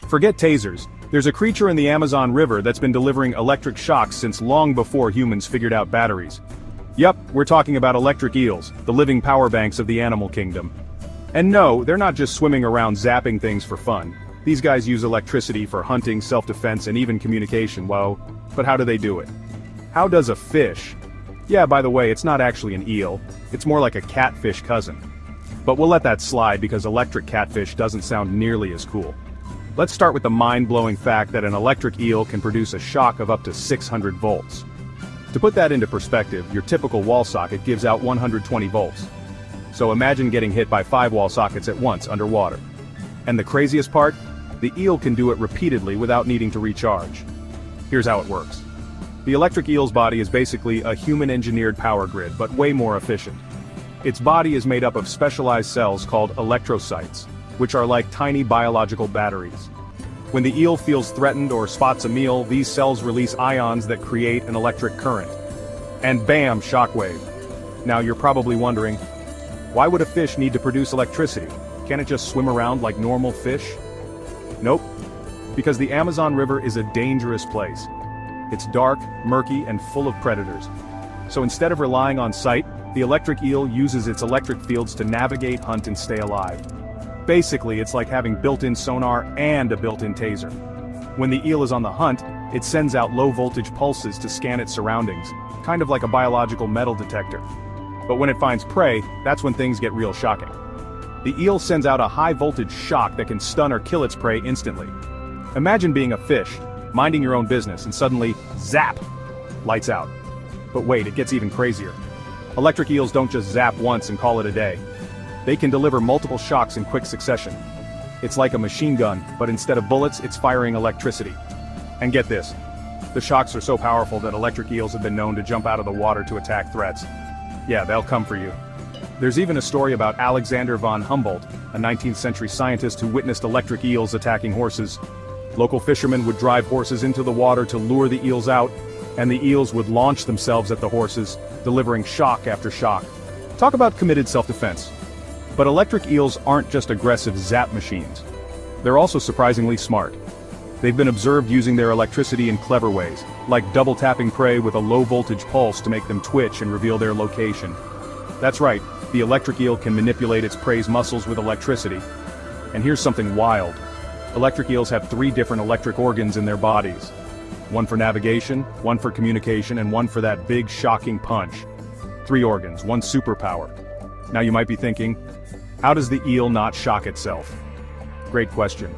Forget tasers. There's a creature in the Amazon River that's been delivering electric shocks since long before humans figured out batteries. Yup, we're talking about electric eels, the living power banks of the animal kingdom. And no, they're not just swimming around zapping things for fun. These guys use electricity for hunting, self-defense, and even communication. Whoa, but how do they do it? How does a fish? Yeah, by the way, it's not actually an eel. It's more like a catfish cousin. But we'll let that slide because electric catfish doesn't sound nearly as cool. Let's start with the mind-blowing fact that an electric eel can produce a shock of up to 600 volts. To put that into perspective, your typical wall socket gives out 120 volts. So imagine getting hit by 5 wall sockets at once underwater. And the craziest part? The eel can do it repeatedly without needing to recharge. Here's how it works. The electric eel's body is basically a human-engineered power grid, but way more efficient. Its body is made up of specialized cells called electrocytes, which are like tiny biological batteries. When the eel feels threatened or spots a meal, these cells release ions that create an electric current. And bam, shockwave. Now you're probably wondering, why would a fish need to produce electricity? Can't it just swim around like normal fish? Nope. Because the Amazon River is a dangerous place. It's dark, murky, and full of predators. So instead of relying on sight, the electric eel uses its electric fields to navigate, hunt, and stay alive. Basically, it's like having built-in sonar and a built-in taser. When the eel is on the hunt, it sends out low-voltage pulses to scan its surroundings, kind of like a biological metal detector. But when it finds prey, that's when things get real shocking. The eel sends out a high-voltage shock that can stun or kill its prey instantly. Imagine being a fish, minding your own business, and suddenly, zap! Lights out. But wait, it gets even crazier. Electric eels don't just zap once and call it a day. They can deliver multiple shocks in quick succession. It's like a machine gun, but instead of bullets, it's firing electricity. And get this, the shocks are so powerful that electric eels have been known to jump out of the water to attack threats. Yeah, they'll come for you. There's even a story about Alexander von Humboldt, a 19th century scientist who witnessed electric eels attacking horses. Local fishermen would drive horses into the water to lure the eels out, and the eels would launch themselves at the horses, delivering shock after shock. Talk about committed self-defense. But electric eels aren't just aggressive zap machines. They're also surprisingly smart. They've been observed using their electricity in clever ways, like double-tapping prey with a low-voltage pulse to make them twitch and reveal their location. That's right, the electric eel can manipulate its prey's muscles with electricity. And here's something wild. Electric eels have 3 different electric organs in their bodies. One for navigation, one for communication, and one for that big, shocking punch. 3 organs, 1 superpower. Now you might be thinking, how does the eel not shock itself? Great question.